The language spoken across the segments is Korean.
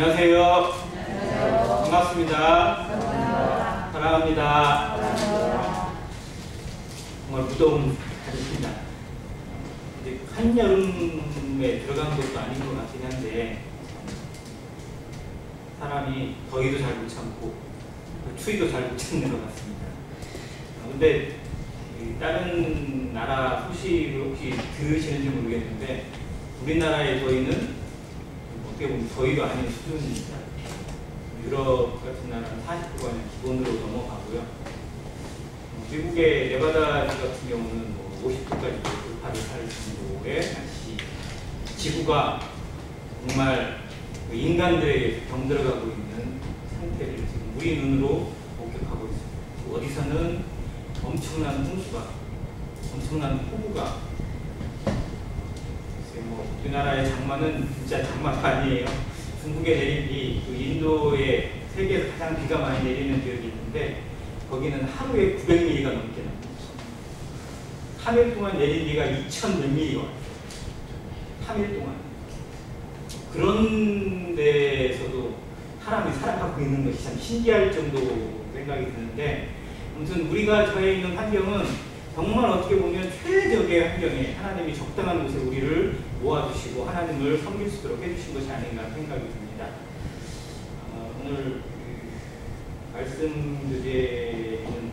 안녕하세요. 안녕하세요. 반갑습니다. 반갑습니다. 사랑합니다. 사랑합니다. 정말 무더운 가족입니다. 이제 한여름에 들어간 것도 아닌 것 같긴 한데 사람이 더위도 잘 못 참고 추위도 잘 못 참는 것 같습니다. 근데 다른 나라 소식을 혹시 들으시는지 모르겠는데 우리나라의 더위는 어떻게 보면 더위도 아닌 수준입니다. 유럽 같은 나라는 40도가 기본으로 넘어가고요. 미국의 네바다주 같은 경우는 50도까지 돌파를 할 정도의 날씨. 지구가 정말 인간들에게 병들어가고 있는 상태를 지금 우리 눈으로 목격하고 있습니다. 어디서는 엄청난 홍수가, 엄청난 폭우가. 우리나라의 장마는 진짜 장마가 아니에요. 중국에 내린 비, 그 인도에 세계에서 가장 비가 많이 내리는 지역이 있는데 거기는 하루에 900mm가 넘게 납니다. 3일 동안 내린 비가 2000몇 mm가 왔어요. 3일 동안. 그런 데에서도 사람이 살아가고 있는 것이 참 신기할 정도로 생각이 드는데, 아무튼 우리가 처해 있는 환경은 정말 어떻게 보면 최적의 환경에 하나님이 적당한 곳에 우리를 모아주시고 하나님을 섬길 수 있도록 해주신 것이 아닌가 생각이 듭니다. 오늘 말씀 주제는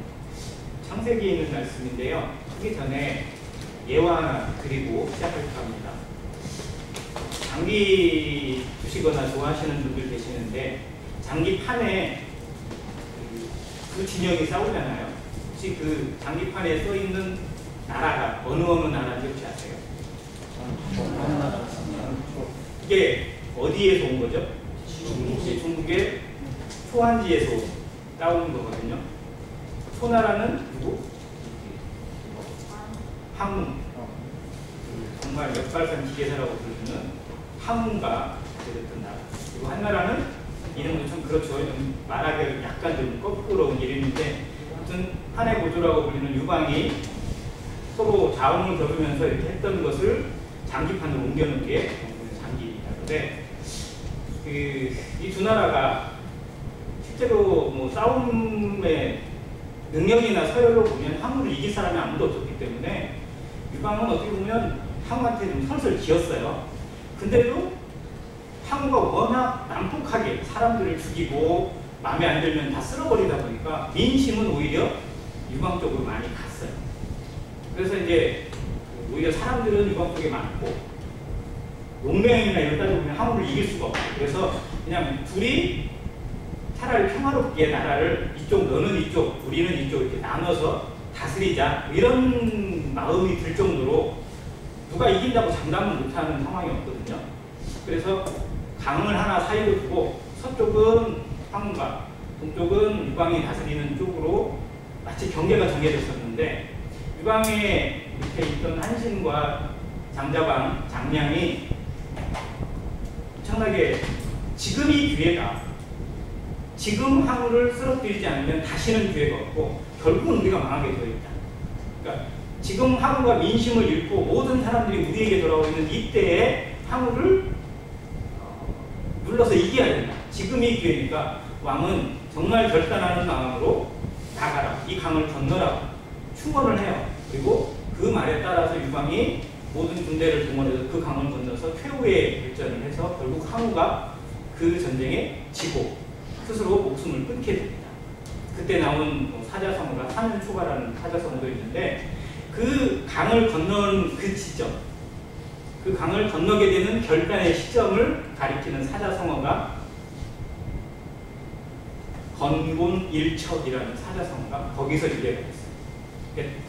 창세기에 있는 말씀인데요. 하기 전에 예화 하나 드리고 시작할까 합니다. 장기 두시거나 좋아하시는 분들 계시는데 장기판에 그 진영이 싸우잖아요. 혹시 그 장기판에 써 있는 나라가 어느 나라인지 혹시 아세요? 이게 어디에서 온 거죠? 혹시 중국의 초안지에서 따온 거거든요. 초나라는 누구? 항문. 정말 역발산 기계사라고 부르는 항문가 됐던 나라. 그리고 한 나라는 이름은 좀 그렇죠. 좀 말하기 약간 좀 거꾸로 온 이름인데, 아무튼 한해 보조라고 불리는 유방이 서로 자웅을 겨루면서 이렇게 했던 것을 장기판으로 옮겨놓은 게 장기라는데, 이 두 나라가 실제로 뭐 싸움의 능력이나 서열로 보면 항우를 이길 사람이 아무도 없었기 때문에 유방은 어떻게 보면 항우한테 좀 선수를 지었어요. 근데도 항우가 워낙 난폭하게 사람들을 죽이고 마음에 안 들면 다 쓸어버리다 보니까 민심은 오히려 유방 쪽으로 많이 갔어요. 그래서 이제 오히려 사람들은 유방 쪽에 많고 농맹이나 이런 따져 보면 항우를 이길 수가 없고, 그래서 그냥 둘이 차라리 평화롭게 나라를 이쪽 너는 이쪽 우리는 이쪽 이렇게 나눠서 다스리자 이런 마음이 들 정도로 누가 이긴다고 장담은 못하는 상황이었거든요. 그래서 강을 하나 사이로 두고 서쪽은 항우가, 동쪽은 유방이 다스리는 쪽으로 마치 경계가 정해졌었는데, 유방에 이렇게 있던 한신과 장자방, 장량이 엄청나게 지금이 기회다. 지금 항우를 쓰러뜨리지 않으면 다시는 기회가 없고 결국은 우리가 망하게 되어 있다. 그러니까 지금 항우가 민심을 잃고 모든 사람들이 우리에게 돌아오고 있는 이때에 항우를 눌러서 이겨야 된다. 지금이 기회니까 왕은 정말 결단하는 마음으로 나가라. 이 강을 건너라. 충원을 해요. 그리고 그 말에 따라서 유방이 모든 군대를 동원해서 그 강을 건너서 최후의 결전을 해서 결국 항우가 그 전쟁에 지고 스스로 목숨을 끊게 됩니다. 그때 나온 사자성어가 사면초가라는 사자성어도 있는데, 그 강을 건너는 그 지점, 그 강을 건너게 되는 결단의 시점을 가리키는 사자성어가 건곤일척이라는 사자성어가 거기서 유래가 됐어요.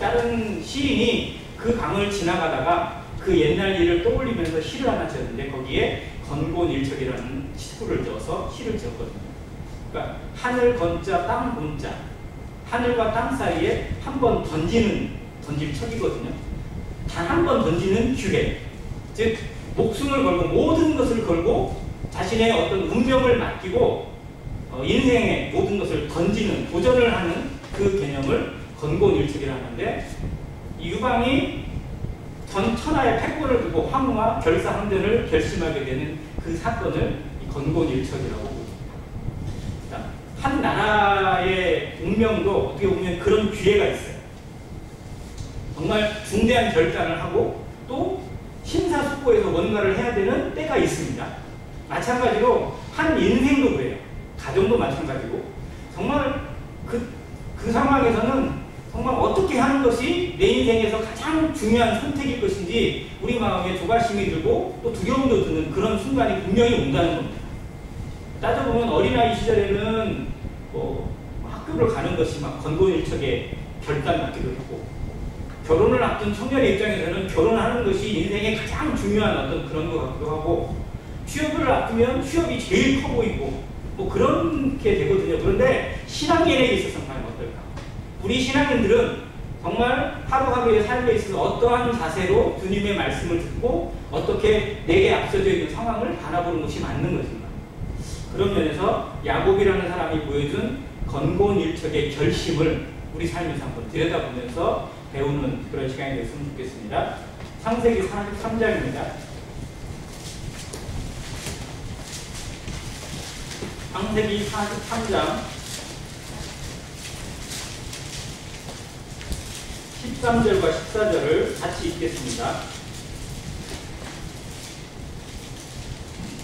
다른 시인이 그 강을 지나가다가 그 옛날 일을 떠올리면서 시를 하나 지었는데 거기에 건곤일척이라는 시구를 지어서 시를 지었거든요. 그러니까 하늘 건자 땅 곤자, 하늘과 땅 사이에 한 번 던질 척이거든요. 단 한 번 던지는 기회, 즉 목숨을 걸고 모든 것을 걸고 자신의 어떤 운명을 맡기고 인생의 모든 것을 던지는, 도전을 하는 그 개념을 건곤일척이라 하는데, 이 유방이 전 천하의 패권을 두고 항우와 결사항전을 결심하게 되는 그 사건을 이 건곤일척이라고 봅니다. 한 나라의 운명도 어떻게 보면 그런 기회가 있어요. 정말 중대한 결단을 하고 또 심사숙고해서 뭔가를 해야 되는 때가 있습니다. 마찬가지로 한 인생도 그래요. 가정도 마찬가지고 정말 그 상황에서는 정말 어떻게 하는 것이 내 인생에서 가장 중요한 선택일 것인지 우리 마음에 조바심이 들고 또 두려움도 드는 그런 순간이 분명히 온다는 겁니다. 따져보면 어린아이 시절에는 뭐 학교를 가는 것이 막 건곤일척의 결단 같기도 했고, 결혼을 앞둔 청년의 입장에서는 결혼하는 것이 인생의 가장 중요한 어떤 그런 것 같기도 하고, 취업을 앞두면 취업이 제일 커 보이고 뭐 그렇게 되거든요. 그런데 신앙인에게 있어서는 과연 어떨까? 우리 신앙인들은 정말 하루하루의 삶에 있어서 어떠한 자세로 주님의 말씀을 듣고 어떻게 내게 앞서져 있는 상황을 바라보는 것이 맞는 것인가? 그런 면에서 야곱이라는 사람이 보여준 건곤일척의 결심을 우리 삶에서 한번 들여다보면서 배우는 그런 시간이 됐으면 좋겠습니다. 창세기 43장입니다. 창세기 43장 13절과 14절을 같이 읽겠습니다.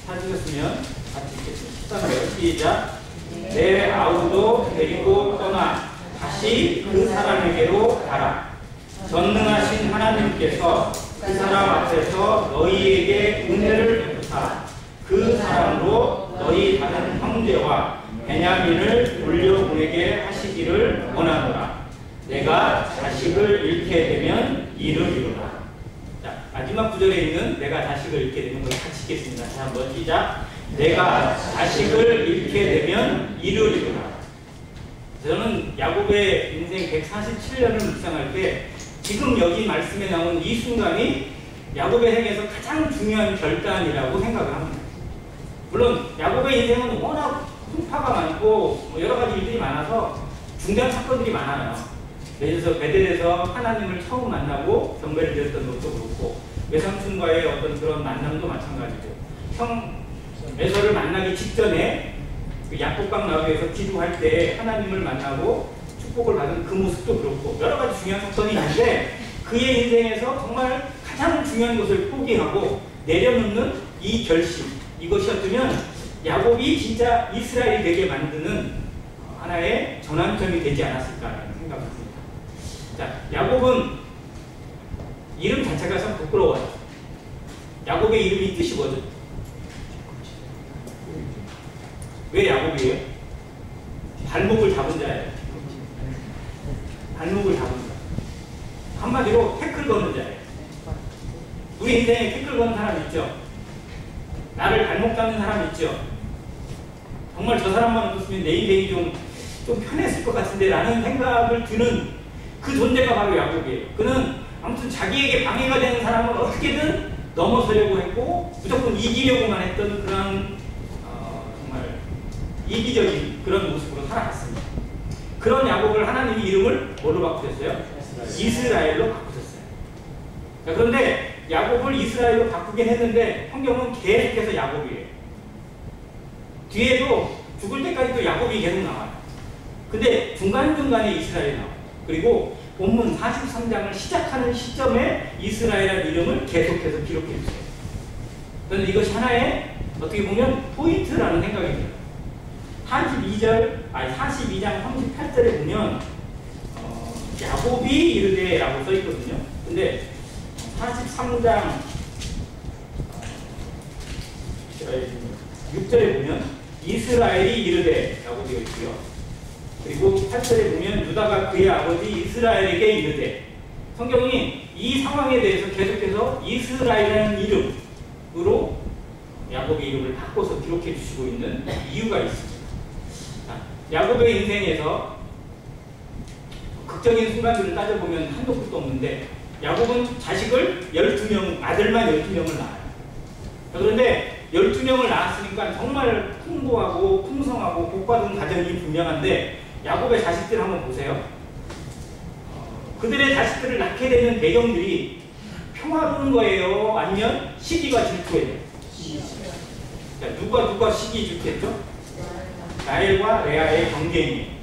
찾으셨으면 같이 읽겠습니다. 13절 시작. 내 아우도 데리고 떠나 다시 그 사람에게로 가라. 전능하신 하나님께서 그 사람 앞에서 너희에게 은혜를 베푸사 그 사람으로 너희 다른 형제와 베냐민을 돌려보내게 하시기를 원하노라. 내가 자식을 잃게 되면 이를 이루라. 자, 마지막 구절에 있는 내가 자식을 잃게 되면 걸 같이 읽겠습니다. 자, 한번 시작. 내가 자식을 잃게 되면 이를 이루라. 저는 야곱의 인생 147년을 묵상할 때 지금 여기 말씀에 나온 이 순간이 야곱의 생에서 가장 중요한 결단이라고 생각을 합니다. 물론 야곱의 인생은 워낙 풍파가 많고 여러 가지 일들이 많아서 중대한 사건들이 많아요. 예를 들어서 베델에서 하나님을 처음 만나고 경배를 드렸던 것도 그렇고, 외삼촌과의 어떤 그런 만남도 마찬가지고, 형 에서를 만나기 직전에 그 약복강 나루에서 기도할 때 하나님을 만나고 축복을 받은 그 모습도 그렇고 여러 가지 중요한 사건이 있는데, 그의 인생에서 정말 가장 중요한 것을 포기하고 내려놓는 이 결심, 이것이었다면 야곱이 진짜 이스라엘이 되게 만드는 하나의 전환점이 되지 않았을까라는 생각을 합니다. 자, 야곱은 이름 자체가 참 부끄러워요. 야곱의 이름이 뜻이 뭐죠? 왜 야곱이에요? 발목을 잡은 자예요. 발목을 잡은 자. 한마디로 태클 거는 자예요. 우리 인생에 태클 거는 사람 있죠? 나를 발목 잡는 사람 있죠? 정말 저 사람만 없었으면 내 인생이 좀 편했을 것 같은데 라는 생각을 드는 그 존재가 바로 야곱이에요. 그는 아무튼 자기에게 방해가 되는 사람을 어떻게든 넘어서려고 했고 무조건 이기려고만 했던 그런 정말 이기적인 그런 모습으로 살아갔습니다. 그런 야곱을 하나님이 이름을 뭘로 바꾸셨어요? 이스라엘로 바꾸셨어요. 자, 그런데 야곱을 이스라엘로 바꾸긴 했는데 성경은 계속해서 야곱이에요. 뒤에도 죽을 때까지도 야곱이 계속 나와요. 근데 중간중간에 이스라엘이 나와요. 그리고 본문 43장을 시작하는 시점에 이스라엘이라는 이름을 계속해서 기록해 주세요. 저는 이것이 하나의 어떻게 보면 포인트라는 생각이 들어요. 42장 38절에 보면 야곱이 이르되 라고 써있거든요. 근데 43장 6절에 보면 이스라엘이 이르되 라고 되어 있고요. 그리고 8절에 보면 유다가 그의 아버지 이스라엘에게 이르되, 성경이 이 상황에 대해서 계속해서 이스라엘이라는 이름으로 야곱의 이름을 바꿔서 기록해 주시고 있는 이유가 있습니다. 야곱의 인생에서 극적인 순간들을 따져보면 한도 끝도 없는데, 야곱은 자식을 12명, 아들만 12명을 낳아요. 그런데 12명을 낳았으니까 정말 풍부하고 풍성하고 복받은 가정이 분명한데, 야곱의 자식들 한번 보세요. 그들의 자식들을 낳게 되는 배경들이 평화로운 거예요? 아니면 시기가 질투예요? 자, 누가 시기 좋겠죠? 라헬과 레아의 경쟁이.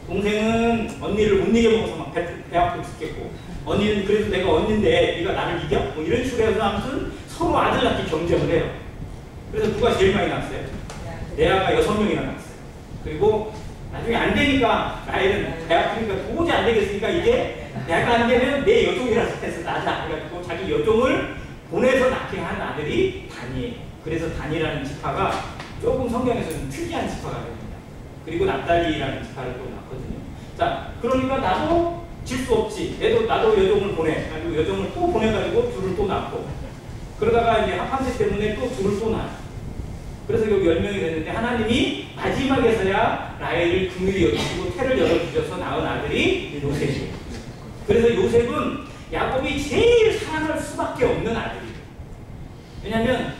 동생은 언니를 못 이겨먹어서 막 배 아프고 죽겠고, 언니는 그래도 내가 언니인데 네가 나를 이겨? 뭐 이런 식으로 해서 아무튼 서로 아들 낳기 경쟁을 해요. 그래서 누가 제일 많이 낳았어요? 레아가 6명이나 낳았어요. 그리고 나중에 안 되니까 라헬은 배 아프니까 도저히 안 되겠으니까 이게 내가 안 되면 내 여종이라서 해서 낳자. 그래가지고 자기 여종을 보내서 낳게 한 아들이 단이에요. 그래서 단이라는 지파가 조금 성경에서는 특이한 지파가 됩니다. 그리고 납달리라는 지파를 또 낳거든요. 자, 그러니까 나도 질 수 없지. 나도 여종을 보내. 그리고 여종을 또 보내가지고 둘을 또 낳고. 그러다가 이제 합판세 때문에 또 둘을 또 낳아요. 그래서 여기 10명이 됐는데 하나님이 마지막에서야 라헬을 긍휼히 여기시고 태를 열어주셔서 낳은 아들이 요셉이에요. 그래서 요셉은 야곱이 제일 사랑할 수밖에 없는 아들이에요. 왜냐하면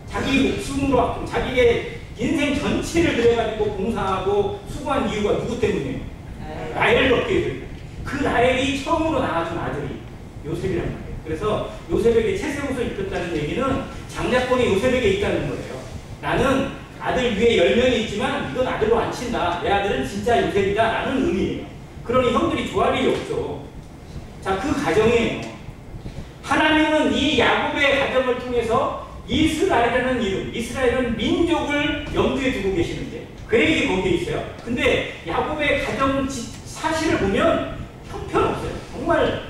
자기 목숨으로 자기의 인생 전체를 들여가지고 봉사하고 수고한 이유가 누구 때문이에요? 라헬을 얻게 돼요. 그 라헬이 처음으로 낳아준 아들이 요셉이란 말이에요. 그래서 요셉에게 채색옷을 입혔다는 얘기는 장자권이 요셉에게 있다는 거예요. 나는 아들 위에 10명이 있지만 이건 아들로 안 친다. 내 아들은 진짜 요셉이다 라는 의미예요. 그러니 형들이 좋아할 일이 없죠. 자, 그 가정이에요. 하나님은 이 야곱의 가정을 통해서 이스라엘이라는 이름, 이스라엘은 민족을 염두에 두고 계시는데 계획이 거기에 있어요. 근데 야곱의 가정 사실을 보면 형편없어요. 정말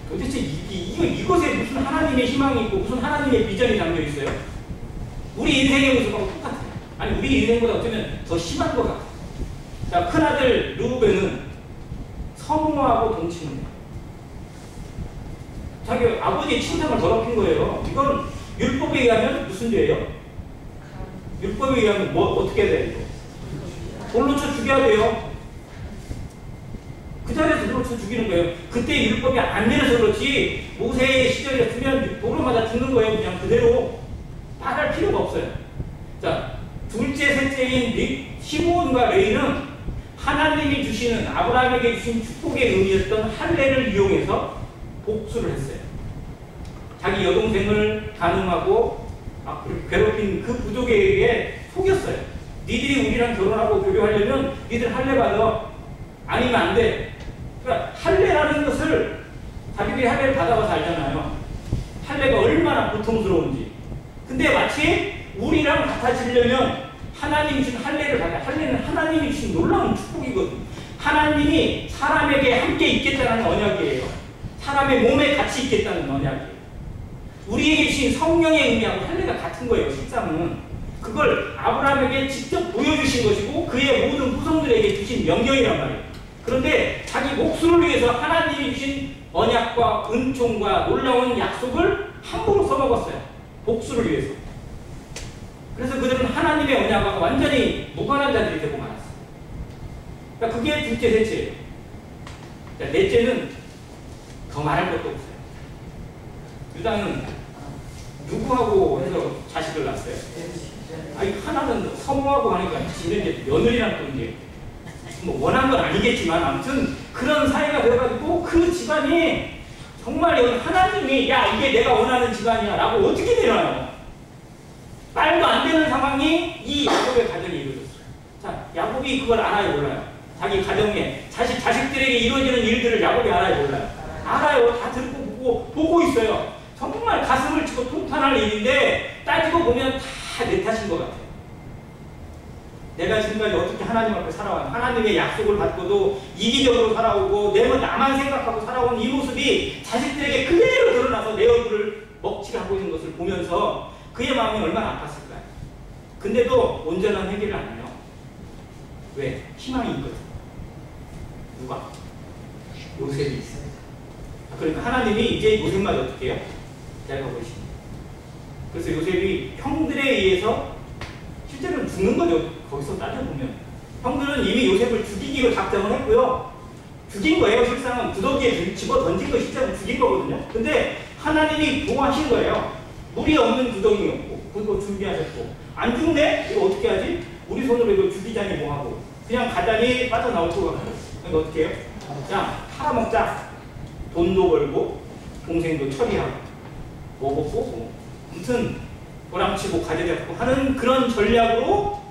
도대체 이것에 무슨 하나님의 희망이 있고 무슨 하나님의 비전이 담겨 있어요? 우리 인생의 모습하고 똑같아요. 아니 우리 인생보다 어쩌면 더 심한 것 같아요. 자, 큰아들 르우벤은 성모하고 동침을 자기 아버지의 친상을 더럽힌 거예요. 이건 율법에 의하면 무슨 죄예요? 율법에 의하면 어떻게 해야 돼요? 돌로 쳐 죽여야 돼요. 그 자리에서 돌로 쳐 죽이는 거예요. 그때 율법이 안 내려서 그렇지 모세의 시절이었으면 돌로 맞아 죽는 거예요. 그냥 그대로 말할 필요가 없어요. 자, 둘째, 셋째인 시므온과 레위는 하나님이 주시는 아브라함에게 주신 축복의 의미였던 할례를 이용해서 복수를 했어요. 자기 여동생을 간음하고 괴롭힌 그 부족에게 속였어요. 니들이 우리랑 결혼하고 교류하려면 니들 할례 받아. 아니면 안 돼. 그러니까 할례라는 것을 자기들이 할례를 받아봐서 알잖아요. 할례가 얼마나 고통스러운지. 근데 마치 우리랑 같아지려면 하나님이 주신 할례를 받아. 할례는 하나님이 주신 놀라운 축복이거든. 하나님이 사람에게 함께 있겠다는 언약이에요. 사람의 몸에 같이 있겠다는 언약이에요. 우리에게 주신 성령의 의미하고 할례가 같은 거예요. 십상은 그걸 아브라함에게 직접 보여주신 것이고 그의 모든 후손들에게 주신 명령이란 말이에요. 그런데 자기 목숨을 위해서 하나님이 주신 언약과 은총과 놀라운 약속을 함부로 써먹었어요. 복수를 위해서. 그래서 그들은 하나님의 언약하고 완전히 무관한 자들이 되고 말았어요. 그러니까 그게 둘째, 셋째예요. 넷째는 더 말할 것도 없어요. 유다는 누구하고 해서 자식을 낳았어요? 아니 하나는 성모하고 하니까 지는 이제 며느리랑 또 이제 뭐 원한 건 아니겠지만 아무튼 그런 사이가 되어가지고 그 집안이 정말 하나님이 야 이게 내가 원하는 집안이야 라고 어떻게 내려요? 말도 안 되는 상황이 이 야곱의 가정에 이루어졌어요. 자, 야곱이 그걸 알아요 몰라요? 자기 가정에 자식들에게 이루어지는 일들을 야곱이 알아요 몰라요? 알아요. 다 듣고 보고 있어요. 정말 가슴을 치고 통탄할 일인데 따지고 보면 다 내 탓인 것 같아요. 내가 지금까지 어떻게 하나님 앞에 살아왔나, 하나님의 약속을 받고도 이기적으로 살아오고 나만 생각하고 살아온 이 모습이 자식들에게 그대로 드러나서 내 얼굴을 먹칠을 하고 있는 것을 보면서 그의 마음이 얼마나 아팠을까요? 근데도 온전한 회개를 안 해요. 왜? 희망이 있거든. 누가? 요셉이 있어요. 그러니까 하나님이 이제 요셉만 어떻게 해요? 데려가 보십니다. 그래서 요셉이 형들에 의해서 실제로는 죽는 거죠. 거기서 따져보면. 형들은 이미 요셉을 죽이기로 작정을 했고요. 죽인 거예요. 실상은 구더기에 집어 던진 거 실제로 죽인 거거든요. 근데 하나님이 보호하신 거예요. 물이 없는 구덩이였고 그거 준비하셨고 안 죽네? 이거 어떻게 하지? 우리 손으로 이거 죽이자니 뭐하고 그냥 가자니 빠져나올 것 같고 그러니까 어떻게 해요? 그냥 팔아먹자. 돈도 벌고 동생도 처리하고 먹었고 아무튼 꼬랑치고 가져잡고 하는 그런 전략으로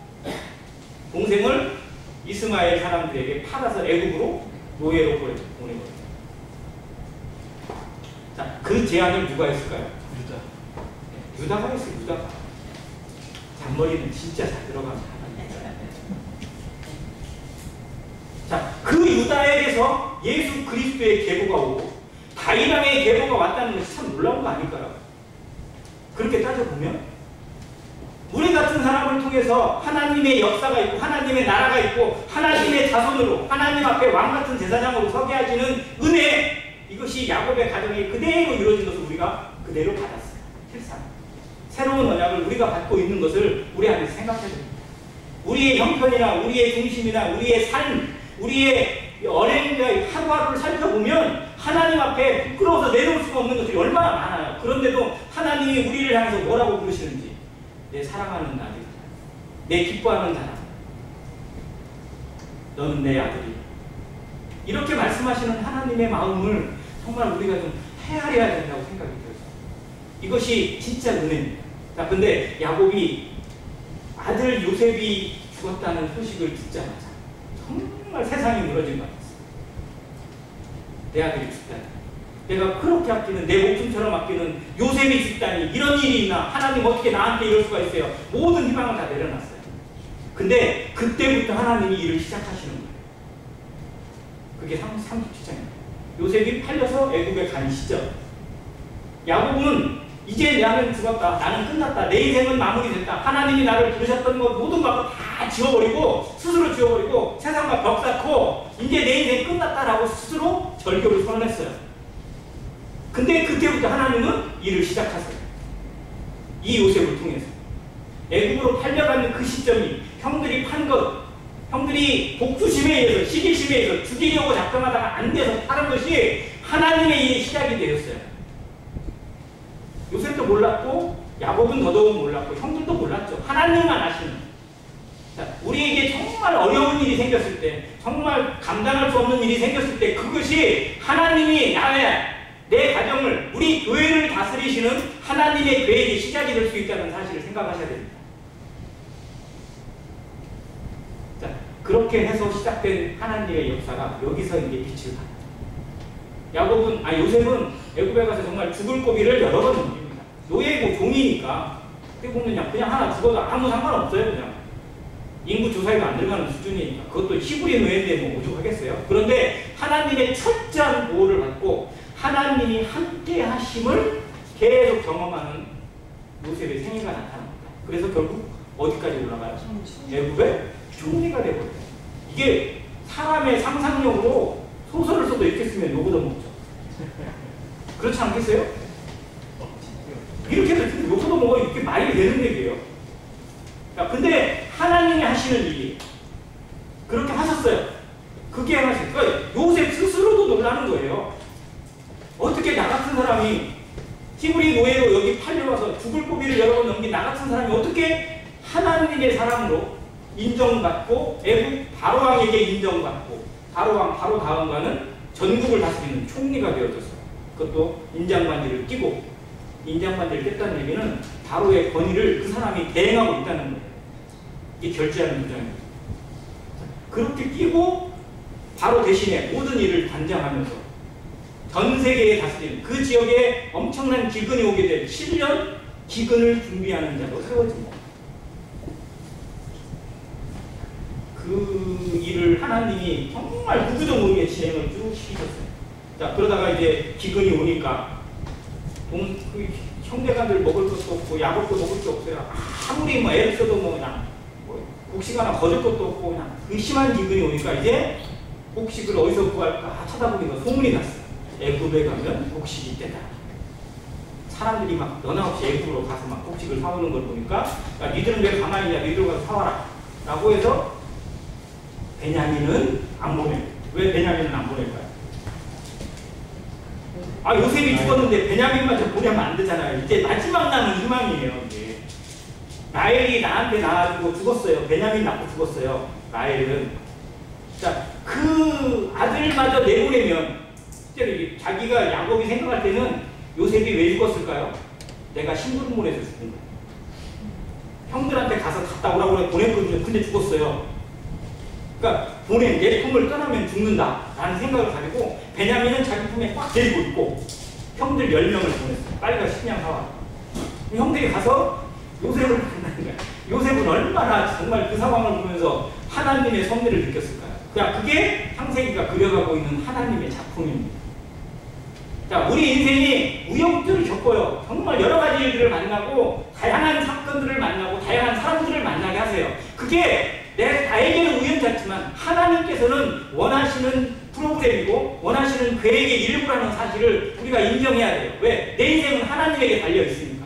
동생을 이스마엘 사람들에게 팔아서 애굽으로 노예로 보내거든요. 자, 그 제안을 누가 했을까요? 유다가 했어요. 유다가. 잔머리는 진짜 잘 들어갑니다. 자, 그 유다에게서 예수 그리스도의 계보가 오고 다윗 왕의 계보가 왔다는 것이 참 놀라운 거 아닐까요? 그렇게 따져보면 우리 같은 사람을 통해서 하나님의 역사가 있고 하나님의 나라가 있고 하나님의 자손으로 하나님 앞에 왕같은 제사장으로 서게 하시는 은혜, 이것이 야곱의 가정에 그대로 이루어진 것을 우리가 그대로 받았어요. 실상 새로운 언약을 우리가 받고 있는 것을 우리 안에서 생각해야 됩니다. 우리의 형편이나 우리의 중심이나 우리의 삶, 우리의 언행과 하루하루를 살펴보면 하나님 앞에 부끄러워서 내놓을 수가 없는 것들이 얼마나 많아요. 그런데도 하나님이 우리를 향해서 뭐라고 부르시는지, 내 사랑하는 아들, 내 기뻐하는 자라, 너는 내 아들이, 이렇게 말씀하시는 하나님의 마음을 정말 우리가 좀 헤아려야 된다고 생각이 들어요. 이것이 진짜 은혜입니다. 자, 근데 야곱이 아들 요셉이 죽었다는 소식을 듣자마자 정말 세상이 무너진 것 같았어요. 내 아들이 죽다니, 내가 그렇게 아끼는, 내 목숨처럼 아끼는 요셉이 죽다니, 이런 일이 있나? 하나님 어떻게 나한테 이럴 수가 있어요? 모든 희망을 다 내려놨어요. 근데 그때부터 하나님이 일을 시작하시는 거예요. 그게 37장입니다. 요셉이 팔려서 애굽에 간 시절, 야곱은 이제 나는 죽었다, 나는 끝났다, 내 인생은 마무리됐다, 하나님이 나를 부르셨던 것 모든 거 다 지워버리고, 스스로 지워버리고 세상과 벽 쌓고 이제 내 인생 끝났다라고 스스로 절교를 선언했어요. 근데 그때부터 하나님은 일을 시작하세요. 이 요셉을 통해서 애굽으로 팔려가는 그 시점이, 형들이 판 것, 형들이 복수심에 의해서, 시기심에 의해서 죽이려고 작정하다가 안 돼서 파는 것이 하나님의 일이 시작이 되었어요. 요셉도 몰랐고 야곱은 더더욱 몰랐고 형들도 몰랐죠. 하나님만 아시는. 자, 우리에게 정말 어려운 일이 생겼을 때, 정말 감당할 수 없는 일이 생겼을 때, 그것이 하나님이 내 가정을, 우리 교회를 다스리시는 하나님의 계획이 시작이 될 수 있다는 사실을 생각하셔야 됩니다. 자, 그렇게 해서 시작된 하나님의 역사가 여기서 이제 빛을 받아요. 요셉은 애굽에 가서 정말 죽을 고비를 여러 번 넘깁니다. 노예고 종이니까 어떻게 보면 그냥 하나 죽어도 아무 상관없어요. 그냥 인구 조사에도 안 들어가는 수준이니까. 그것도 히브리 노예인데 뭐 오죽하겠어요. 그런데 하나님의 철저한 보호를 받고 하나님이 함께 하심을 계속 경험하는 요셉의 생애가 나타납니다. 그래서 결국 어디까지 올라가요? 애굽의 총리가 되거든요. 이게 사람의 상상력으로 소설을 써도 이렇게 쓰면 요거도 먹죠. 그렇지 않겠어요? 이렇게 해서 요거도 먹어, 이렇게 말이 되는 얘기예요. 근데 하나님이 하시는 일이 그렇게 하셨어요. 그게 하나씩. 그러니까 요셉 스스로도 놀라는 거예요. 어떻게 나 같은 사람이 히브리 노예로 여기 팔려와서 죽을 고비를 여러 번 넘긴 나 같은 사람이 어떻게 하나님의 사람으로 인정받고 애굽 바로왕에게 인정받고, 바로 다음과는 전국을 다스리는 총리가 되어졌어요. 그것도 인장반지를 끼고, 인장반지를 꼈다는 얘기는 바로의 권위를 그 사람이 대행하고 있다는 거예요. 이게 결제하는 문장입니다. 그렇게 끼고 바로 대신에 모든 일을 관장하면서 전 세계에 다스리는, 그 지역에 엄청난 기근이 오게 될 7년 기근을 준비하는 자로 세워집니다. 그 일을 하나님이 정말 누구도 모르게 진행을 쭉 시키셨어요. 자, 그러다가 이제 기근이 오니까 형제간들 먹을 것도 없고 야곱도 먹을 게 없어요. 아무리 뭐 애를 써도 뭐 그냥 곡식 하나 거둘 것도 없고 그냥 그 심한 기근이 오니까 이제 곡식을 어디서 구할까 찾아보니까 소문이 났어요. 애굽에 가면 곡식이 있대다. 사람들이 막 너나 없이 애굽으로 가서 막 곡식을 사오는 걸 보니까, 야, 니들은 왜 가만히 있냐, 니들 가서 사와라 라고 해서 베냐민은 안 보내요. 왜 베냐민은 안 보낼까요? 요셉이 죽었는데 베냐민만 좀 보내면 안 되잖아요. 이제 마지막 남은 희망이에요. 이게 라헬이 나한테 낳아주고 죽었어요. 베냐민 낳고 죽었어요. 라헬은. 자, 그 아들마저 내보내면, 실제로 자기가 야곱이 생각할 때는 요셉이 왜 죽었을까요? 내가 심부름을 해서 죽은 거예요. 형들한테 가서 갔다 오라고 보냈거든요. 근데 죽었어요. 그러니까 보낸 내 품을 떠나면 죽는다라는 생각을 가지고 베냐민은 자기 품에 꽉 데리고 있고 형들 10명을 보냈어요. 빨리 가 식량 사와. 형들이 가서 요셉을 만나는 거야. 요셉은 얼마나 정말 그 상황을 보면서 하나님의 섭리를 느꼈을까요? 그러니까 그게 창세기가 그려가고 있는 하나님의 작품입니다. 자, 우리 인생이 우여곡절을 겪어요. 정말 여러 가지 일들을 만나고 다양한 사건들을 만나고 다양한 사람들을 만나게 하세요. 그게 나에게는 우연찮지만 하나님께서는 원하시는 프로그램이고 원하시는 계획의 일부라는 사실을 우리가 인정해야 돼요. 왜? 내 인생은 하나님에게 달려 있으니까.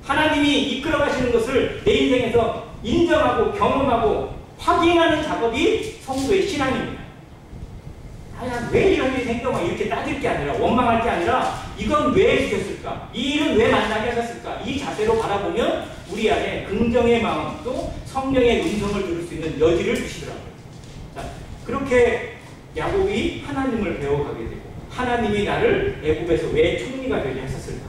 하나님이 이끌어 가시는 것을 내 인생에서 인정하고 경험하고 확인하는 작업이 성도의 신앙입니다. 왜 이런 일이 생겨만 이렇게 따질 게 아니라 원망할 게 아니라 이건 왜 주셨을까? 이 일은 왜 만나게 하셨을까? 이 자세로 바라보면 우리 안에 긍정의 마음 또 성령의 음성을 들을 수 있는 여지를 주시더라고요. 자, 그렇게 야곱이 하나님을 배워가게 되고 하나님이 나를 애굽에서 왜 총리가 되게 하셨을까?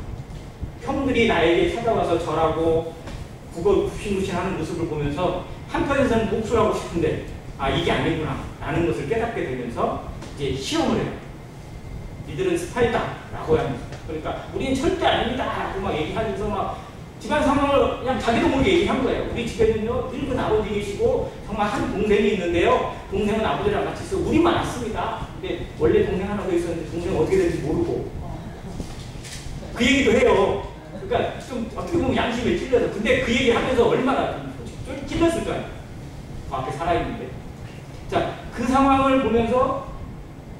형들이 나에게 찾아와서 절하고 굽신굽신하는 모습을 보면서 한편에서는 복수하고 싶은데 이게 아니구나 라는 것을 깨닫게 되면서 이제 시험을 해요. 니들은 스파이다 라고 합니다. 그러니까 우리는 절대 아닙니다 라고 막 얘기하면서 막 집안 상황을 그냥 자기도 모르게 얘기한 거예요. 우리 집에는요 늙은 아버지 계시고 정말 한 동생이 있는데요. 동생은 아버지랑 같이 있어 우리만 왔습니다. 근데 원래 동생 하나 더 있었는데 동생 어떻게 되는지 모르고 그 얘기도 해요. 그러니까 좀 어떻게 보면 양심에 찔려서 근데 그 얘기 하면서 얼마나 좀 찔렸을까요? 그 앞에 살아있는데. 자, 그 상황을 보면서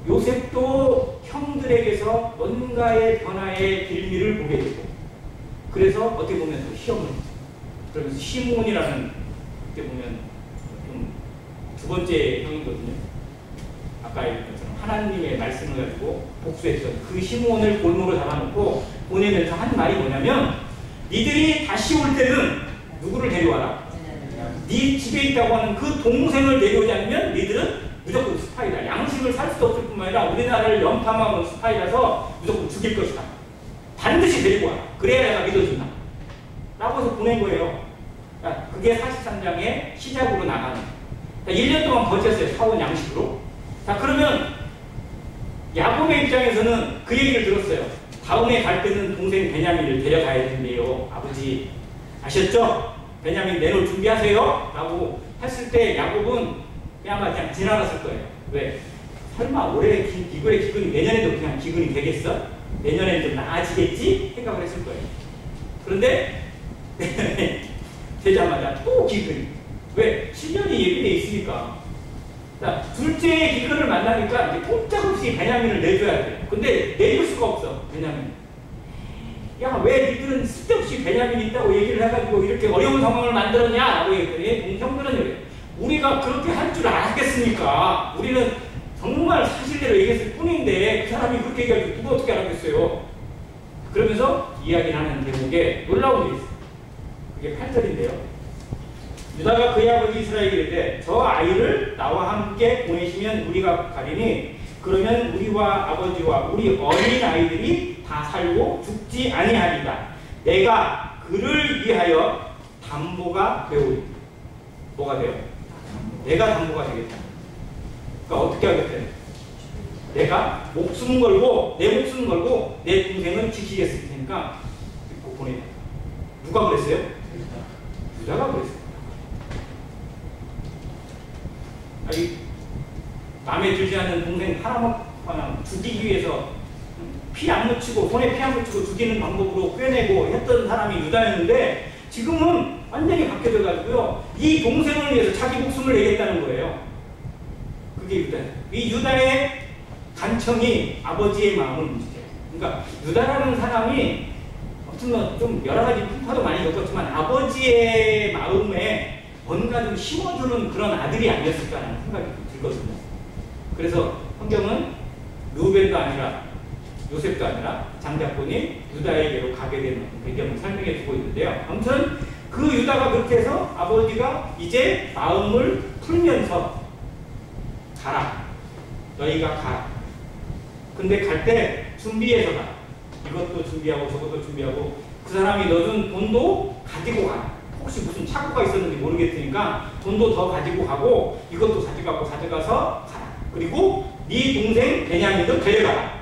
요셉도 형들에게서 뭔가의 변화의 빌미를 보게 되고 그래서 어떻게 보면 또 시험을 그러면서 시므온이라는 어떻게 보면 좀 두 번째 형이거든요. 아까 얘기한 것처럼 하나님의 말씀을 가지고 복수했던 그 시므온을 골목으로 잡아놓고 보내면서 한 말이 뭐냐면 니들이 다시 올 때는 누구를 데려와라? 네 집에 있다고 하는 그 동생을 데려오지 않으면 니들은 무조건 스파이다. 양심을 살 수도 없을 뿐만 아니라 우리나라를 연탐하는 스파이라서 무조건 죽일 것이다. 반드시 데리고 와. 그래야 내가 믿어준다. 라고 해서 보낸 거예요. 그러니까 그게 43장의 시작으로 나가는. 1년 동안 버텼어요. 사원 양식으로. 자, 그러면 야곱의 입장에서는 그 얘기를 들었어요. 다음에 갈 때는 동생 베냐민을 데려가야 된대요. 아버지 아셨죠? 베냐민 내놓을 준비하세요. 라고 했을 때 야곱은 그냥 지나갔을 거예요. 왜? 설마 올해 이거의 기근이 내년에도 그냥 기근이 되겠어? 내년에는 좀 나아지겠지? 생각을 했을 거예요. 그런데 되자마자 또 기근이. 왜? 7년이 예비돼 있으니까. 자, 둘째의 기근을 만나니까 이제 꼼짝없이 베냐민을 내줘야 돼요. 근데 내줄 수가 없어. 베냐민. 야, 왜 니들은 쓸데없이 베냐민이 있다고 얘기를 해가지고 이렇게 어려운 상황을 만들었냐? 라고 얘기했더니 동생들은 이래. 우리가 그렇게 할 줄 알았겠습니까? 우리는 정말 사실대로 얘기했을 뿐인데 그 사람이 그렇게 얘기하고 누가 어떻게 알았겠어요? 그러면서 이야기를 하는 대목에 놀라운 게 있어요. 그게 8절인데요. 유다가 그의 아버지 이스라엘에게 이르되 저 아이를 나와 함께 보내시면 우리가 가리니 그러면 우리와 아버지와 우리 어린 아이들이 다 살고 죽지 아니하리다. 내가 그를 위하여 담보가 되오리. 뭐가 돼요? 내가 담보가 되겠다. 그러니까 어떻게 하겠대? 내가 목숨 걸고 내 목숨 걸고 내 동생을 지키겠을 테니까 꼭 보내라. 누가 그랬어요? 유다가 그랬어요. 아니, 마음에 들지 않는 동생 하나 죽이기 위해서 피 안 묻히고 손에 피 안 묻히고 죽이는 방법으로 꿰내고 했던 사람이 유다였는데 지금은 완전히 바뀌어져 가지고요. 이 동생을 위해서 자기 목숨을 내겠다는 거예요. 그게 유다예요. 이 유다의 간청이 아버지의 마음을 움직여요. 그러니까 유다라는 사람이 아무튼 좀 여러 가지 풍파도 많이 겪었지만 아버지의 마음에 뭔가 좀 심어주는 그런 아들이 아니었을까라는 생각이 들거든요. 그래서 성경은 르우벤도 아니라 요셉도 아니라 장자권이 유다에게로 가게 되는 배경을 설명해 주고 있는데요. 아무튼 그 유다가 그렇게 해서 아버지가 이제 마음을 풀면서 가라. 너희가 가라. 근데 갈 때 준비해서 가. 이것도 준비하고 저것도 준비하고 그 사람이 넣어준 돈도 가지고 가. 혹시 무슨 착오가 있었는지 모르겠으니까 돈도 더 가지고 가고 이것도 가져가서 가라. 그리고 네 동생 베냐민도 데려가라.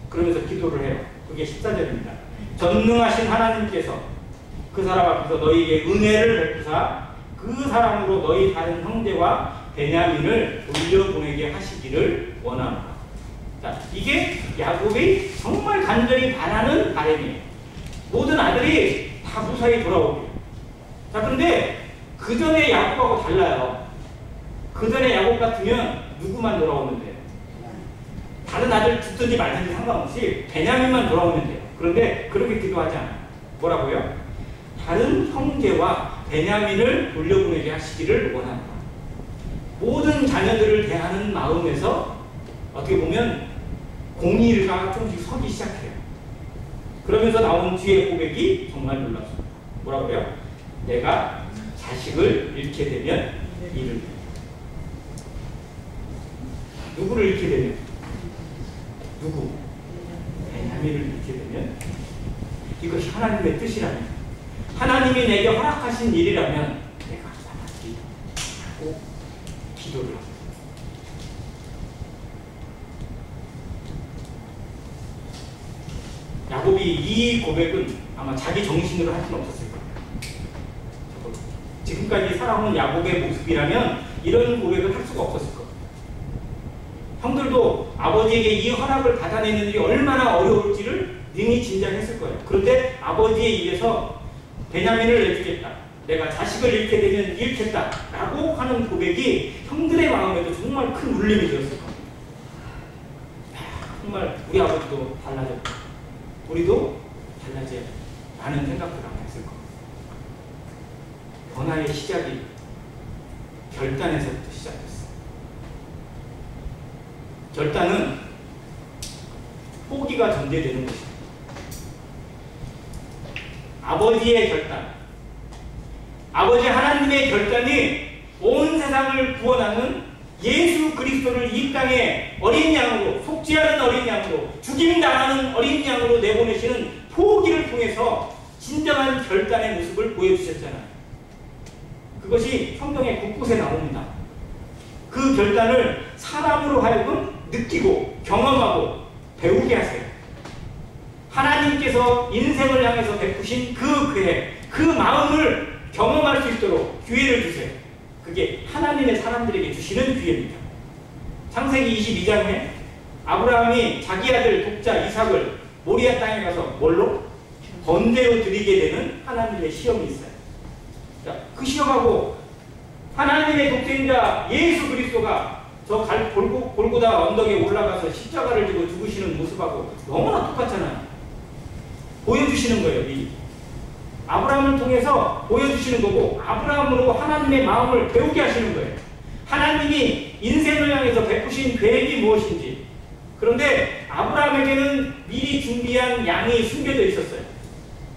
그러면서 기도를 해요. 그게 14절입니다. 전능하신 하나님께서 그 사람 앞에서 너희에게 은혜를 베푸사 그 사람으로 너희 다른 형제와 베냐민을 돌려보내게 하시기를 원합니다. 자, 이게 야곱이 정말 간절히 바라는 바람이에요. 모든 아들이 다 무사히 돌아오게. 자, 그런데 그 전에 야곱하고 달라요. 그 전에 야곱 같으면 누구만 돌아오면 돼요? 다른 아들 죽든지 말든지 상관없이 베냐민만 돌아오면 돼요. 그런데 그렇게 기도하지 않아요. 뭐라고요? 다른 형제와 베냐민을 돌려보내게 하시기를 원합니다. 모든 자녀들을 대하는 마음에서 어떻게 보면 공의가 조금씩 서기 시작해요. 그러면서 나온 뒤의 고백이 정말 놀랍습니다. 뭐라고요? 내가 자식을 잃게 되면 이를. 누구를 잃게 되면? 누구? 베냐민을 잃게 되면 이것이 하나님의 뜻이라면, 하나님이 내게 허락하신 일이라면 내가 받아들이고 기도를 합니다. 야곱이 이 고백은 아마 자기 정신으로 할 수는 없었을 거예요. 지금까지 살아온 야곱의 모습이라면 이런 고백을 할 수가 없었을 거예요. 형들도 아버지에게 이 허락을 받아내는 일이 얼마나 어려울지를 능히 짐작했을 거예요. 그런데 아버지의 입에서 베냐민을 내주겠다, 내가 자식을 잃게 되면 잃겠다 라고 하는 고백이 형들의 마음에도 정말 큰 울림이 되었을 겁니다. 정말 우리 아버지도 달라졌고 우리도 달라져야 라는 생각도 아마 했을 겁니다. 변화의 시작이 결단에서부터 시작됐어요. 결단은 포기가 전제되는 것입니다. 아버지의 결단, 아버지 하나님의 결단이 온 세상을 구원하는 예수 그리스도를 이 땅에 어린 양으로, 속지 않은 어린 양으로, 죽임당하는 어린 양으로 내보내시는 포기를 통해서 진정한 결단의 모습을 보여주셨잖아요. 그것이 성경의 곳곳에 나옵니다. 그 결단을 사람으로 하여금 느끼고 경험하고 배우게 하세요. 하나님께서 인생을 향해서 베푸신 그 계획, 그 마음을 경험할 수 있도록 기회를 주세요. 그게 하나님의 사람들에게 주시는 기회입니다. 창세기 22장에 아브라함이 자기 아들 독자 이삭을 모리아 땅에 가서 뭘로? 번제로 드리게 되는 하나님의 시험이 있어요. 자, 그 시험하고 하나님의 독생자 예수 그리스도가 저 골고다 언덕에 올라가서 십자가를 지고 죽으시는 모습하고 너무나 똑같잖아요. 보여주시는 거예요. 미리. 아브라함을 통해서 보여주시는 거고 아브라함으로 하나님의 마음을 배우게 하시는 거예요. 하나님이 인생을 향해서 베푸신 계획이 무엇인지. 그런데 아브라함에게는 미리 준비한 양이 숨겨져 있었어요.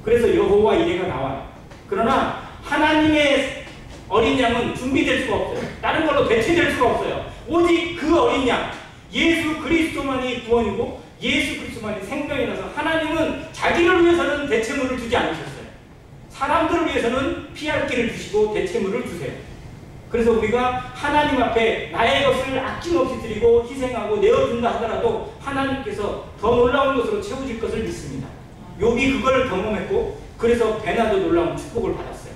그래서 여호와 이레가 나와요. 그러나 하나님의 어린 양은 준비될 수가 없어요. 다른 걸로 대체될 수가 없어요. 오직 그 어린 양, 예수 그리스도만이 구원이고 예수 그리스도만이 생명이라서 하나님은 자기를 위해서는 대체물을 주지 않으셨어요. 사람들을 위해서는 피할 길을 주시고 대체물을 주세요. 그래서 우리가 하나님 앞에 나의 것을 아낌없이 드리고 희생하고 내어준다 하더라도 하나님께서 더 놀라운 것으로 채워질 것을 믿습니다. 욥이 그걸 경험했고 그래서 배나도 놀라운 축복을 받았어요.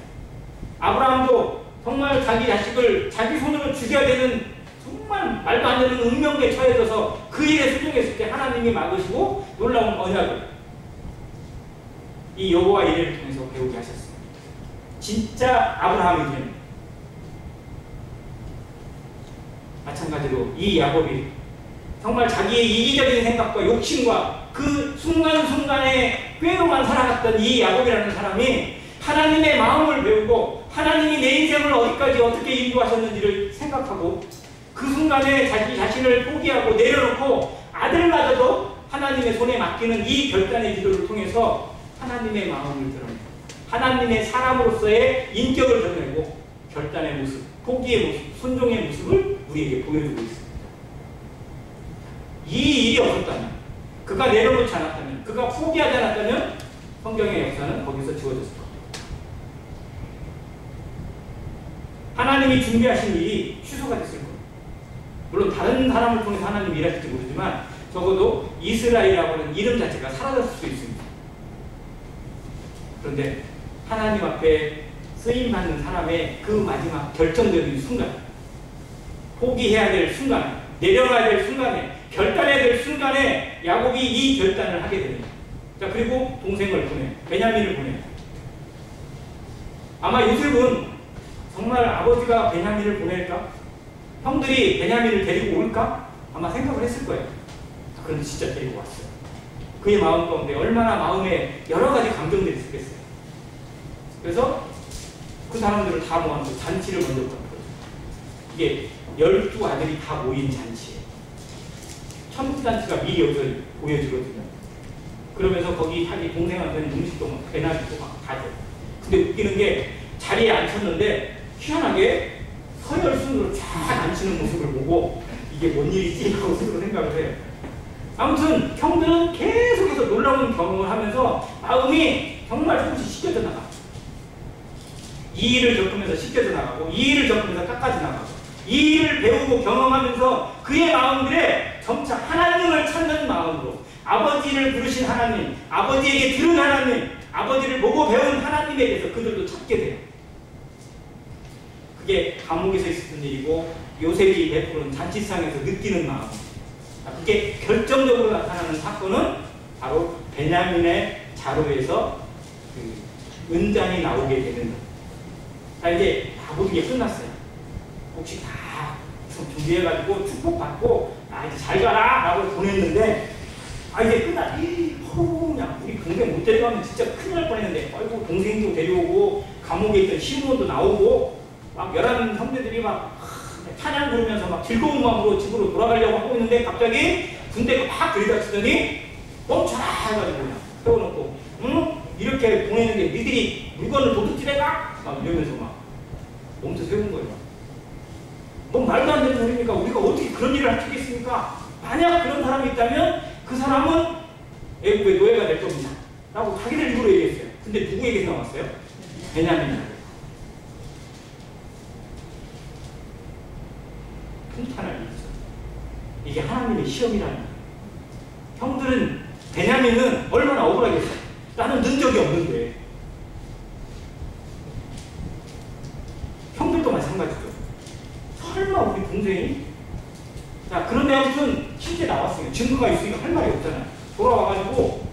아브라함도 정말 자기 자식을 자기 손으로 죽여야 되는 정말 말도 안 되는 운명에 처해져서 그 일에 순종했을 때 하나님이 막으시고 놀라운 언약을 이 여호와 이레를 통해서 배우게 하셨습니다. 진짜 아브라함이 되는. 마찬가지로 이 야곱이 정말 자기의 이기적인 생각과 욕심과 그 순간순간에 꾀로만 살아갔던 이 야곱이라는 사람이 하나님의 마음을 배우고 하나님이 내 인생을 어디까지 어떻게 인도하셨는지를 생각하고 그 순간에 자기 자신을 포기하고 내려놓고 아들마저도 하나님의 손에 맡기는 이 결단의 기도를 통해서 하나님의 마음을 드러내고 하나님의 사람으로서의 인격을 드러내고 결단의 모습, 포기의 모습, 순종의 모습을 우리에게 보여주고 있습니다. 이 일이 없었다면, 그가 내려놓지 않았다면, 그가 포기하지 않았다면 성경의 역사는 거기서 지워졌을 겁니다. 하나님이 준비하신 일이 취소가 됐을 거예요. 물론 다른 사람을 통해서 하나님이 일하실지 모르지만 적어도 이스라엘이라고 하는 이름 자체가 사라졌을 수 있습니다. 그런데 하나님 앞에 쓰임받는 사람의 그 마지막 결정적인 순간, 포기해야 될 순간, 내려가야 될 순간에, 결단해야 될 순간에 야곱이 이 결단을 하게 됩니다. 자, 그리고 동생을 보내요. 베냐민을 보내요. 아마 요셉은 정말 아버지가 베냐민을 보낼까? 형들이 베냐민을 데리고 올까? 아마 생각을 했을 거예요. 그런데 진짜 데리고 왔어요. 그의 마음 가운데 얼마나 마음에 여러 가지 감정들이 있었겠어요. 그래서 그 사람들을 다 모아서 잔치를 먼저 한 거죠. 이게 12아들이 다 모인 잔치예요. 천국잔치가 미리 여기서 보여지거든요. 그러면서 거기 자기 동생한테는 음식도 막 배나기도 막 다 줘요. 근데 웃기는 게 자리에 앉혔는데 희한하게 서열순으로 쫙 앉히는 모습을 보고 이게 뭔 일이지? 하고 스스로 생각을 해요. 아무튼 형들은 계속해서 놀라운 경험을 하면서 마음이 정말 조금씩 씻겨져 나가요. 이 일을 겪으면서 씻겨져 나가고, 이 일을 겪으면서 깎아져 나가고, 이 일을 배우고 경험하면서 그의 마음들에 점차 하나님을 찾는 마음으로, 아버지를 부르신 하나님, 아버지에게 들은 하나님, 아버지를 보고 배운 하나님에 대해서 그들도 찾게 돼요. 그게 감옥에서 있었던 일이고 요셉이 베푸는 잔치상에서 느끼는 마음, 그게 결정적으로 나타나는 사건은 바로 베냐민의 자루에서 그 은장이 나오게 되는 것. 자, 이제 다 모든 게 끝났어요. 혹시 다 준비해가지고 축복받고 이제 잘 가라 라고 보냈는데 이제 끝나. 그냥 우리 동생 못 데려가면 진짜 큰일 날 뻔했는데, 아이고 동생도 데려오고 감옥에 있던 시부모도 나오고 막 11 형제들이 막 찬양 부르면서 막 즐거운 마음으로 집으로 돌아가려고 하고 있는데 갑자기 군대가 막 들이닥치더니 멈춰라 해가지고 그냥 세워놓고, 응? 이렇게 보내는데 니들이 물건을 도둑질해가? 막 이러면서 막 멈춰 세운 거예요. 뭐 말도 안 되는 소리니까 우리가 어떻게 그런 일을 할 수 있겠습니까? 만약 그런 사람이 있다면 그 사람은 애국의 노예가 될 겁니다 라고 자기들 입으로 얘기했어요. 근데 누구에게서 나왔어요? 베냐민이에요. 풍탄할 일이죠. 이게 하나님의 시험이라는 거예요. 형들은, 베냐민은 얼마나 억울하겠어요. 나는 는 적이 없는데. 형들도 마찬가지죠. 설마 우리 동생이? 자, 그런데 아무튼 실제 나왔어요. 증거가 있으니까 할 말이 없잖아요. 돌아와가지고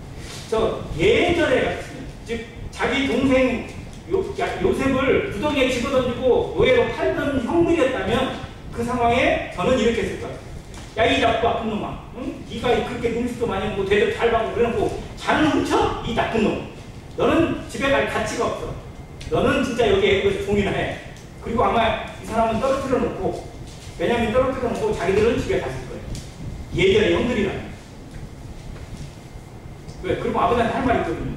저 예전에 같으면, 즉 자기 동생 요셉을 구덩이에 집어던지고 노예로 팔던 형들이었다면 그 상황에 저는 이렇게 했을 거예요. 야, 이 나쁜 아픈 놈아, 응? 네가 그렇게 음식도 많이 먹고 대접 잘 받고 그래놓고 잔을 훔쳐? 이 나쁜 놈. 너는 집에 갈 가치가 없어. 너는 진짜 여기 애국에서 종이나 해. 그리고 아마 이 사람은 떨어뜨려 놓고, 베냐민 떨어뜨려 놓고 자기들은 집에 갔을 거예요. 예전의 형들이라면. 왜? 그리고 아버지한테 할 말이 있거든요.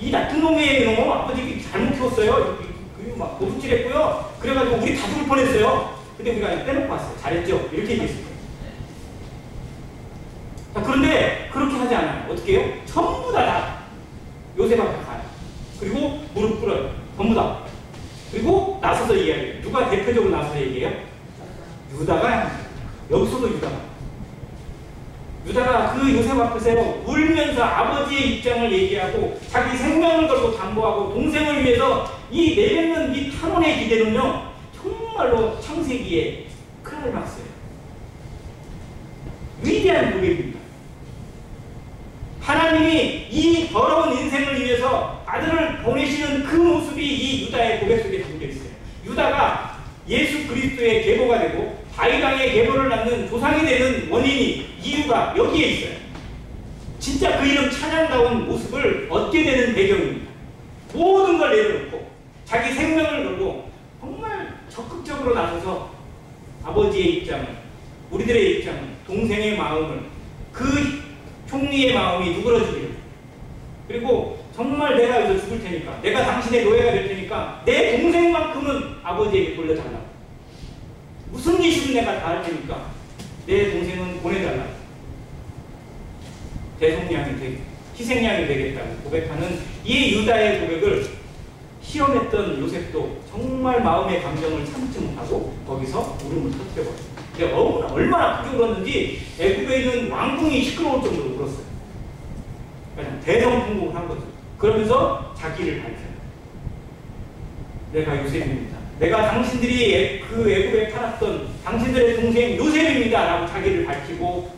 이 나쁜 놈의 놈 아버지 잘못 키웠어요. 그리고 막 도둑질했고요. 그래가지고 우리 다 죽을 뻔했어요. 근데 우리가 그냥 빼놓고 왔어요. 잘했죠? 이렇게 얘기했을 거예요. 자, 그런데 그렇게 하지 않아요. 어떻게 해요? 전부 다 요셉 앞에 가요. 그리고 무릎 꿇어요. 전부 다. 그리고 나서서 얘기해요. 누가 대표적으로 나서서 얘기해요? 유다가. 여기서도 유다가 그 요셉 앞에서 울면서 아버지의 입장을 얘기하고 자기 생명을 걸고 담보하고 동생을 위해서 이 내뱉는 이 탄원의 기대는요, 정말로 창세기의 클라이막스예요. 위대한 고백입니다. 하나님이 이 더러운 인생을 위해서 아들을 보내시는 그 모습이 이 유다의 고백 속에 담겨 있어요. 유다가 예수 그리스도의 계보가 되고 다윗왕의 계보를 낳는 조상이 되는 원인이, 이유가 여기에 있어요. 진짜 그 이름 찬양다운 모습을 얻게 되는 배경입니다. 모든 걸 내려놓고 자기 생명을 걸고 정말 적극적으로 나서서 아버지의 입장을, 우리들의 입장을, 동생의 마음을, 그 총리의 마음이 누그러지기를, 그리고 정말 내가 여기서 죽을 테니까, 내가 당신의 노예가 될 테니까 내 동생만큼은 아버지에게 돌려달라. 무슨 기술은 내가 다 할 테니까 내 동생은 보내달라. 대속량이 되겠다, 희생양이 되겠다고 고백하는 이 유다의 고백을 시험했던 요셉도 정말 마음의 감정을 참지 못하고 거기서 울음을 터뜨려버렸어요. 근데 얼마나 크게 울었는지 애굽에 있는 왕궁이 시끄러울 정도로 울었어요. 그냥 대성통곡을 한 거죠. 그러면서 자기를 밝혀요. 내가 요셉입니다. 내가 당신들이 그 애굽에 팔았던 당신들의 동생 요셉입니다. 라고 자기를 밝히고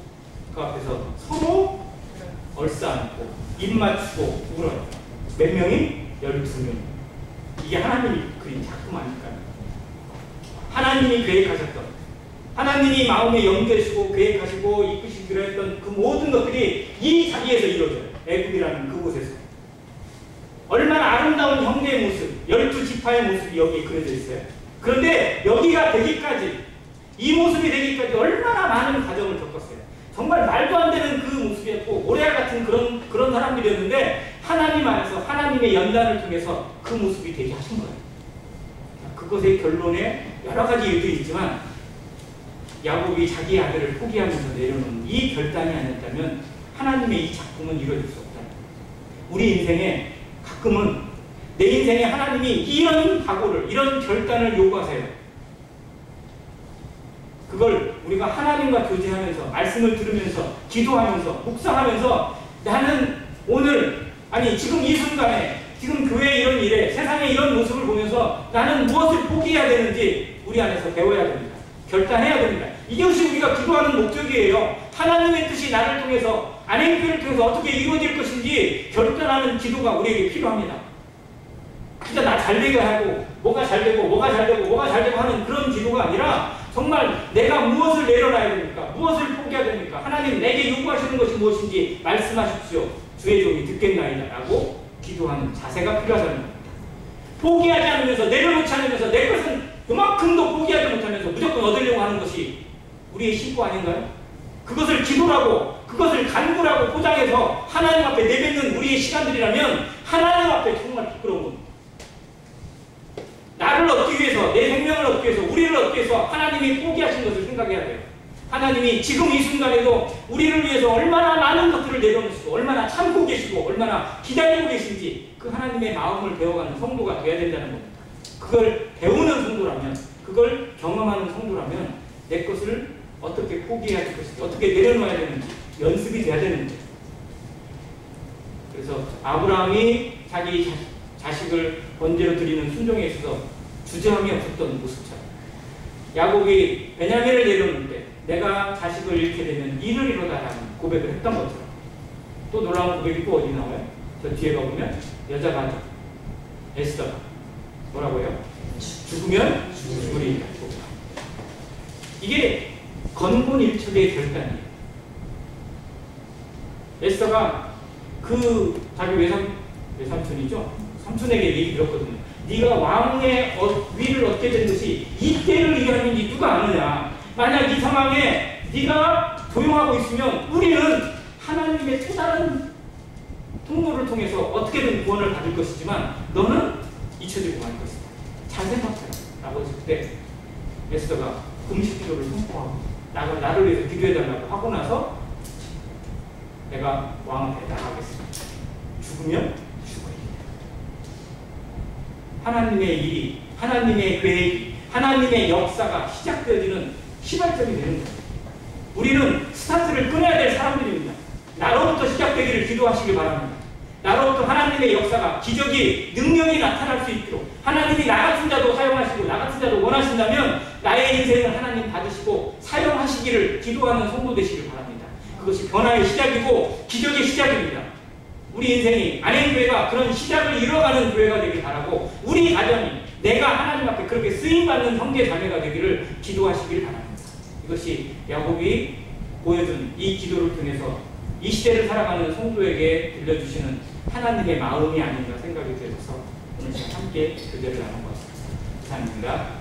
그 앞에서 서로 얼싸안고 입 맞추고 울어요. 몇 명이? 12명. 이게 하나님이 그린 작품 아닐까요? 하나님이 계획하셨던, 하나님이 마음에 염두하시고 계획하시고 이끄시기로 했던 그 모든 것들이 이 자리에서 이루어져요. 애굽이라는 그곳에서. 얼마나 아름다운 형제의 모습, 12지파의 모습이 여기에 그려져 있어요. 그런데 여기가 되기까지, 이 모습이 되기까지 얼마나 많은 과정을 겪었어요. 정말 말도 안 되는 그 모습이었고 모래알 같은 그런 사람들이었는데 하나님 안에서 하나님의 연단을 통해서 그 모습이 되게 하신 거예요. 그것의 결론에 여러 가지 일들이 있지만 야곱이 자기 아들을 포기하면서 내려놓은 이 결단이 아니었다면 하나님의 이 작품은 이루어질 수 없다. 우리 인생에 가끔은 내 인생에 하나님이 이런 각오를, 이런 결단을 요구하세요. 그걸 우리가 하나님과 교제하면서, 말씀을 들으면서, 기도하면서, 묵상하면서 나는 오늘, 아니 지금 이 순간에, 지금 교회의 이런 일에, 세상의 이런 모습을 보면서 나는 무엇을 포기해야 되는지 우리 안에서 배워야 됩니다. 결단해야 됩니다. 이것이 우리가 기도하는 목적이에요. 하나님의 뜻이 나를 통해서, 안행교회를 통해서 어떻게 이루어질 것인지 결단하는 기도가 우리에게 필요합니다. 진짜 나 잘되게 하고, 뭐가 잘되고, 뭐가 잘되고, 뭐가 잘되고 하는 그런 기도가 아니라 정말 내가 무엇을 내려놔야 됩니까? 무엇을 포기해야 됩니까? 하나님 내게 요구하시는 것이 무엇인지 말씀하십시오. 주의 종이 듣겠나이다 라고 기도하는 자세가 필요하다는 겁니다. 포기하지 않으면서, 내려놓지 않으면서, 내 것은 그만큼도 포기하지 못하면서 무조건 얻으려고 하는 것이 우리의 신고 아닌가요? 그것을 기도라고, 그것을 간구라고 포장해서 하나님 앞에 내뱉는 우리의 시간들이라면 하나님 앞에 정말 부끄러운 겁니다. 나를 얻기 위해서, 내 생명을 얻기 위해서, 우리를 얻기 위해서 하나님이 포기하신 것을 생각해야 돼요. 하나님이 지금 이 순간에도 우리를 위해서 얼마나 많은 것들을 내려놓으시고 얼마나 참고 계시고 얼마나 기다리고 계신지 그 하나님의 마음을 배워가는 성도가 되어야 된다는 겁니다. 그걸 배우는 성도라면, 그걸 경험하는 성도라면 내 것을 어떻게 포기해야 될 것인지, 어떻게 내려놓아야 되는지 연습이 돼야 되는 거예요. 그래서 아브라함이 자기 자식을 번제로 드리는 순종에 있어서 주저함이 없었던 모습처럼 야곱이 베냐민을 내려놓을 때 내가 자식을 잃게 되면 이를 이루다라는 고백을 했던 것처럼 또 놀라운 고백이 또 어디 나와요? 저 뒤에 가보면 여자가 에스더가 뭐라고 해요? 죽으면 죽으리라. 이게 건곤일척의 결단이에요. 에스더가 그 자기 외삼촌이죠? 삼촌에게 얘기 들었거든요. 네가 왕의 위를 얻게 된 것이 이때를 위함인지 누가 아느냐. 만약 이 상황에 네가 조용하고 있으면 우리는 하나님의 또 다른 통로를 통해서 어떻게든 구원을 받을 것이지만 너는 잊혀지고 말 것이다. 잘 생각해라 라고 했을 때 에스더가 금식 기도를 선포하고 나를 위해서 기도해달라고 하고 나서 내가 왕 앞에 나가겠습니다. 죽으면 죽으리라. 하나님의 일이, 하나님의 계획이, 하나님의 역사가 시작되어지는 시발점이 되는 거예요. 우리는 스타트를 끊어야 될 사람들입니다. 나로부터 시작되기를 기도하시기 바랍니다. 나로부터 하나님의 역사가, 기적이, 능력이 나타날 수 있도록 하나님이 나 같은 자도 사용하시고 나 같은 자도 원하신다면 나의 인생을 하나님 받으시고 사용하시기를 기도하는 성도 되시길 바랍니다. 그것이 변화의 시작이고 기적의 시작입니다. 우리 인생이 안행교회가 그런 시작을 이뤄가는 교회가 되길 바라고 우리 가정이 내가 하나님 앞에 그렇게 쓰임받는 형제 자매가 되기를 기도하시길 바랍니다. 이것이 야곱이 보여준 이 기도를 통해서 이 시대를 살아가는 성도에게 들려주시는 하나님의 마음이 아닌가 생각이 되어서 오늘 제가 함께 교제를 나눈 것 같습니다. 감사합니다.